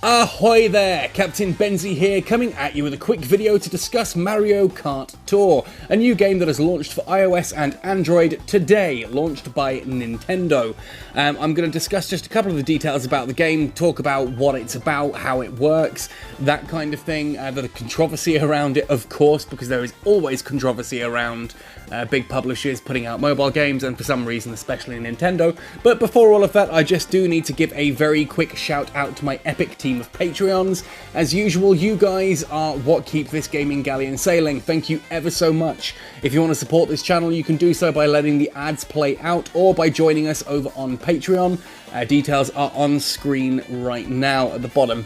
Ahoy there, Captain Benzie here, coming at you with a quick video to discuss Mario Kart Tour, a new game that has launched for iOS and Android today, launched by Nintendo. I'm going to discuss just a couple of the details about the game, talk about what it's about, how it works, that kind of thing, the controversy around it, of course, because there is always controversy around big publishers putting out mobile games, and for some reason, especially Nintendo. But before all of that, I just do need to give a very quick shout out to my epic team of Patreons. As usual, you guys are what keep this gaming galleon sailing. Thank you ever so much. If you want to support this channel, you can do so by letting the ads play out or by joining us over on Patreon. Details are on screen right now at the bottom.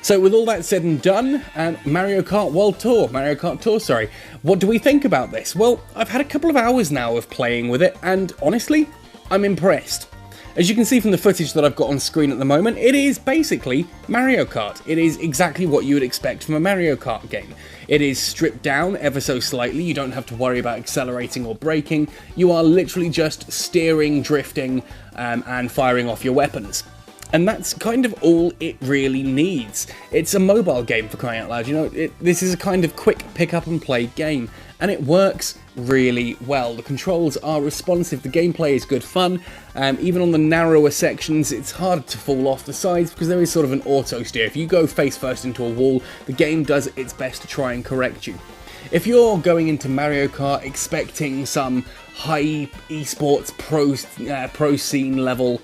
So with all that said and done, Mario Kart Tour, sorry. What do we think about this? Well, I've had a couple of hours now of playing with it, and honestly, I'm impressed. As you can see from the footage that I've got on screen at the moment, it is basically Mario Kart. It is exactly what you would expect from a Mario Kart game. It is stripped down ever so slightly. You don't have to worry about accelerating or braking. You are literally just steering, drifting, and firing off your weapons. And that's kind of all it really needs. It's a mobile game, for crying out loud. You know, this is a kind of quick pick up and play game, and it works really well. The controls are responsive, the gameplay is good fun. Even on the narrower sections, it's hard to fall off the sides because there is sort of an auto steer. If you go face first into a wall, the game does its best to try and correct you. If you're going into Mario Kart expecting some high esports pro scene level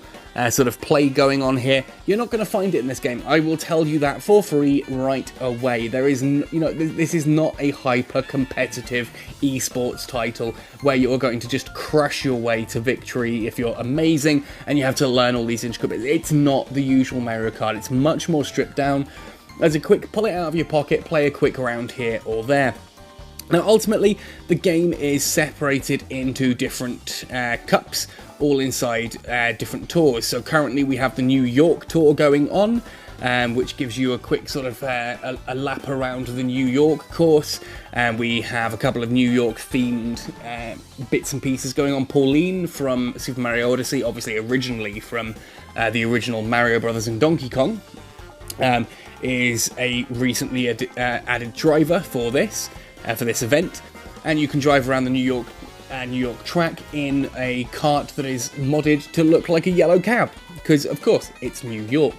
sort of play going on here, you're not going to find it in this game. I will tell you that for free right away. There is, this is not a hyper competitive esports title where you're going to just crush your way to victory if you're amazing and you have to learn all these intricate bits. It's not the usual Mario Kart. It's much more stripped down. As a quick pull it out of your pocket, play a quick round here or there. Now, ultimately, the game is separated into different cups, all inside different tours. So currently we have the New York tour going on, which gives you a quick sort of a lap around the New York course. And we have a couple of New York themed bits and pieces going on. Pauline from Super Mario Odyssey, obviously originally from the original Mario Brothers and Donkey Kong, is a recently added driver for this event, and you can drive around the New York track in a kart that is modded to look like a yellow cab, because of course it's New York.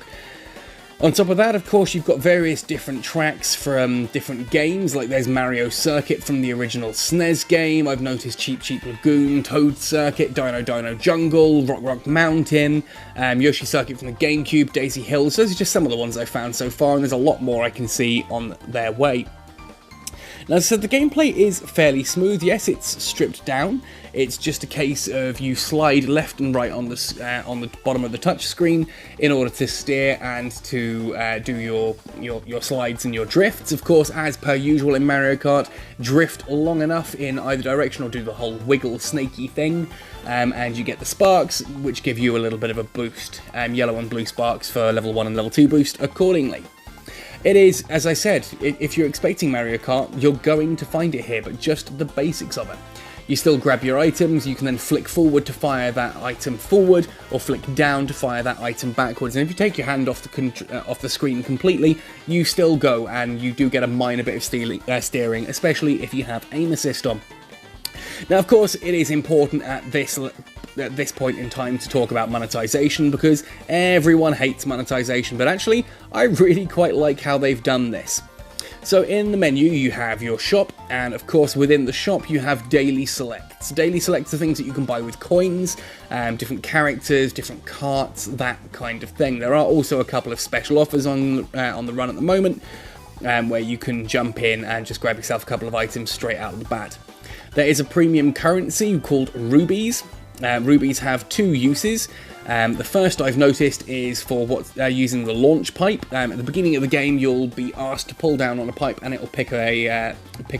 On top of that, of course, you've got various different tracks from different games, like there's Mario Circuit from the original SNES game. I've noticed Cheep Cheep Lagoon, Toad Circuit, Dino Dino Jungle, Rock Rock Mountain, Yoshi Circuit from the GameCube, Daisy Hills. Those are just some of the ones I've found so far, and there's a lot more I can see on their way. Now, so the gameplay is fairly smooth. Yes, it's stripped down. It's just a case of you slide left and right on the bottom of the touch screen in order to steer and to do your slides and your drifts. Of course, as per usual in Mario Kart, drift long enough in either direction or do the whole wiggle snaky thing, and you get the sparks, which give you a little bit of a boost. Yellow and blue sparks for level 1 and level 2 boost accordingly. It is, as I said, if you're expecting Mario Kart, you're going to find it here, but just the basics of it. You still grab your items, you can then flick forward to fire that item forward, or flick down to fire that item backwards, and if you take your hand off the screen completely, you still go, and you do get a minor bit of steering, especially if you have aim assist on. Now, of course, it is important at this point in time to talk about monetization, because everyone hates monetization, but actually, I really quite like how they've done this. So in the menu, you have your shop, and of course within the shop you have daily selects. Daily selects are things that you can buy with coins, different characters, different carts, that kind of thing. There are also a couple of special offers on the run at the moment, where you can jump in and just grab yourself a couple of items straight out of the bat. There is a premium currency called rubies. Rubies have two uses. The first I've noticed is for using the launch pipe. At the beginning of the game, you'll be asked to pull down on a pipe, and it'll pick a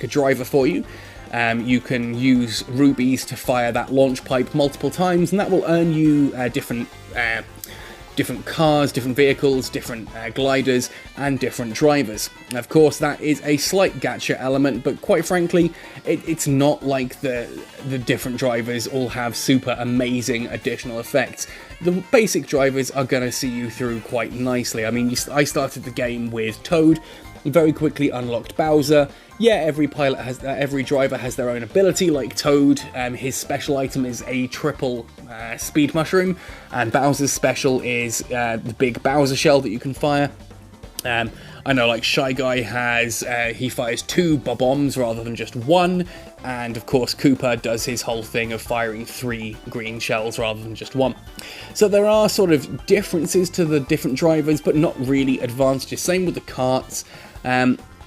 driver for you. You can use rubies to fire that launch pipe multiple times, and that will earn you different different cars, different vehicles, different gliders, and different drivers. Of course, that is a slight gacha element, but quite frankly, it's not like the different drivers all have super amazing additional effects. The basic drivers are going to see you through quite nicely. I mean, I started the game with Toad, very quickly unlocked Bowser. Yeah, every driver has their own ability, like Toad. His special item is a triple speed mushroom, and Bowser's special is the big Bowser shell that you can fire. I know, like, Shy Guy has, he fires 2 bombs rather than just 1, and of course Koopa does his whole thing of firing 3 green shells rather than just 1. So there are sort of differences to the different drivers, but not really advantages. Same with the carts.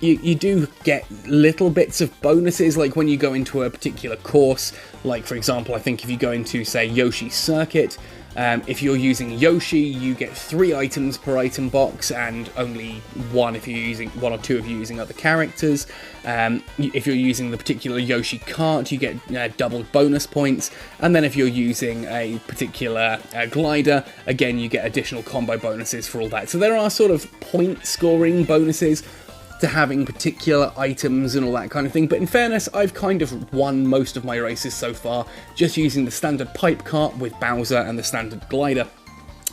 You do get little bits of bonuses, like when you go into a particular course, like for example, I think if you go into, say, Yoshi's Circuit, if you're using Yoshi, you get 3 items per item box, and only 1 if you're using 1 or 2 if you're using other characters. If you're using the particular Yoshi cart, you get double bonus points, and then if you're using a particular glider, again you get additional combo bonuses for all that. So there are sort of point scoring bonuses to having particular items and all that kind of thing, but in fairness, I've kind of won most of my races so far just using the standard pipe cart with Bowser and the standard glider.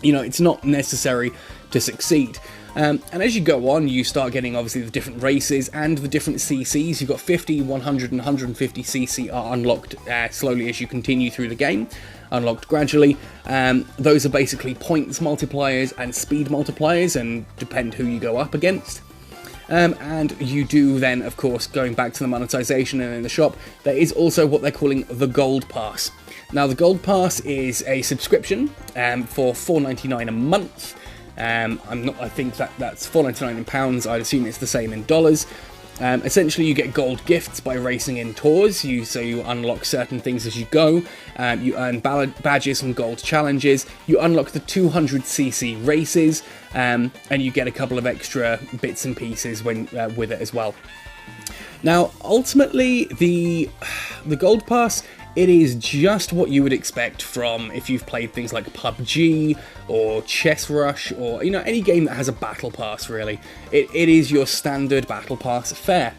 You know, it's not necessary to succeed. And as you go on, you start getting obviously the different races and the different CCs. You've got 50, 100 and 150 CC are unlocked slowly as you continue through the game, unlocked gradually. Those are basically points multipliers and speed multipliers, and depend who you go up against. And you do then, of course, going back to the monetization and in the shop, there is also what they're calling the Gold Pass. Now, the Gold Pass is a subscription for $4.99 a month. I think that's $4.99 in pounds. I'd assume it's the same in dollars. Essentially, you get gold gifts by racing in tours, so you unlock certain things as you go. You earn badges from gold challenges. You unlock the 200cc races, and you get a couple of extra bits and pieces with it as well. Now, ultimately, the Gold Pass, it is just what you would expect from if you've played things like PUBG or Chess Rush, or, you know, any game that has a battle pass, really. It is your standard battle pass fare.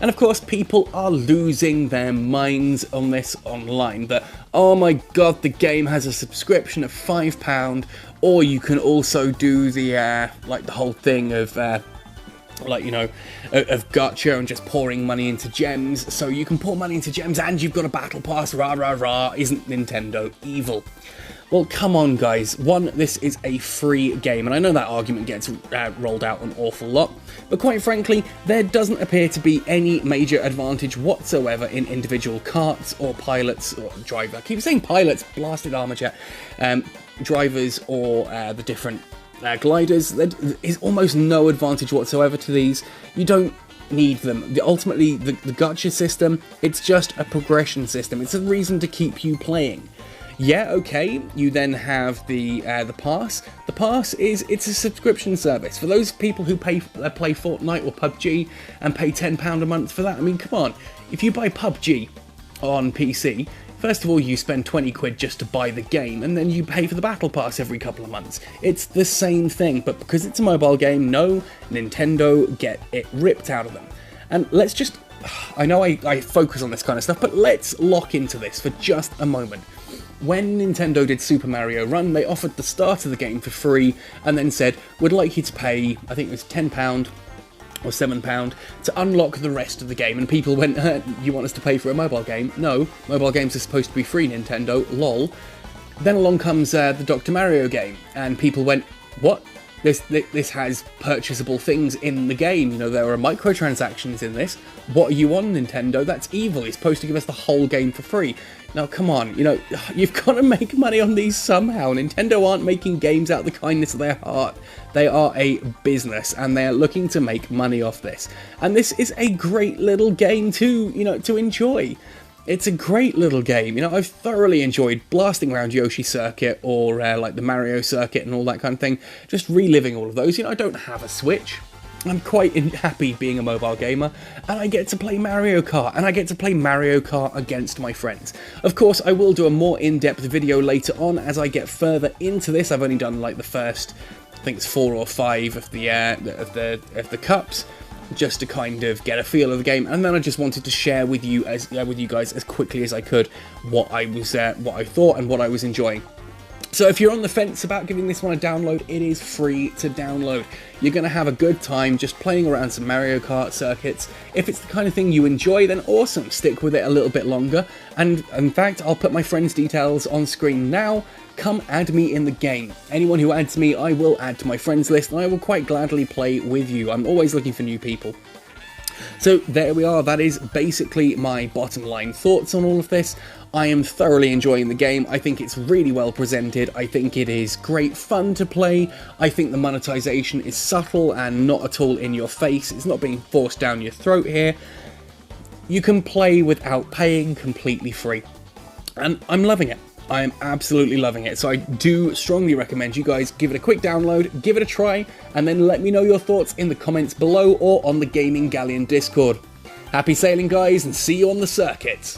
And of course, people are losing their minds on this online, that, oh my god, the game has a subscription of £5, or you can also do the, like, the whole thing of, like, you know, of gacha and just pouring money into gems, so you can pour money into gems and you've got a battle pass, rah rah rah, isn't Nintendo evil? Well, come on guys, one, this is a free game, and I know that argument gets rolled out an awful lot, but quite frankly, there doesn't appear to be any major advantage whatsoever in individual carts or pilots or driver. I keep saying pilots, blasted armor jet, drivers or the different gliders. There is almost no advantage whatsoever to these. You don't need them. Ultimately, the gacha system, it's just a progression system. It's a reason to keep you playing. Yeah, okay, you then have the pass. The pass it's a subscription service. For those people who play Fortnite or PUBG and pay £10 a month for that, I mean, come on. If you buy PUBG on PC, first of all, you spend 20 quid just to buy the game, and then you pay for the battle pass every couple of months. It's the same thing, but because it's a mobile game, no, Nintendo get it ripped out of them. And let's just, I know I focus on this kind of stuff, but let's lock into this for just a moment. When Nintendo did Super Mario Run, they offered the start of the game for free, and then said, we'd like you to pay, I think it was £10, or £7 to unlock the rest of the game, and people went, you want us to pay for a mobile game? No, mobile games are supposed to be free, Nintendo, lol. Then along comes the Dr. Mario game, and people went, what? This has purchasable things in the game, you know, there are microtransactions in this. What are you on, Nintendo? That's evil, you're supposed to give us the whole game for free. Now, come on, you know, you've got to make money on these somehow. Nintendo aren't making games out of the kindness of their heart. They are a business, and they are looking to make money off this. And this is a great little game to, you know, to enjoy. It's a great little game. You know, I've thoroughly enjoyed blasting around Yoshi Circuit or like the Mario Circuit and all that kind of thing. Just reliving all of those. You know, I don't have a Switch. I'm quite happy being a mobile gamer, and I get to play Mario Kart, and I get to play Mario Kart against my friends. Of course, I will do a more in-depth video later on as I get further into this. I've only done like the first, I think it's 4 or 5 of the cups, just to kind of get a feel of the game, and then I just wanted to share with you guys as quickly as I could what I thought and what I was enjoying. So if you're on the fence about giving this one a download, it is free to download. You're going to have a good time just playing around some Mario Kart circuits. If it's the kind of thing you enjoy, then awesome, stick with it a little bit longer. And in fact, I'll put my friend's details on screen now. Come add me in the game. Anyone who adds me, I will add to my friends list, and I will quite gladly play with you. I'm always looking for new people. So there we are, that is basically my bottom line thoughts on all of this. I am thoroughly enjoying the game. I think it's really well presented. I think it is great fun to play. I think the monetization is subtle and not at all in your face. It's not being forced down your throat here. You can play without paying, completely free. And I'm loving it. I am absolutely loving it, so I do strongly recommend you guys give it a quick download, give it a try, and then let me know your thoughts in the comments below or on the Gaming Galleon Discord. Happy sailing, guys, and see you on the circuit!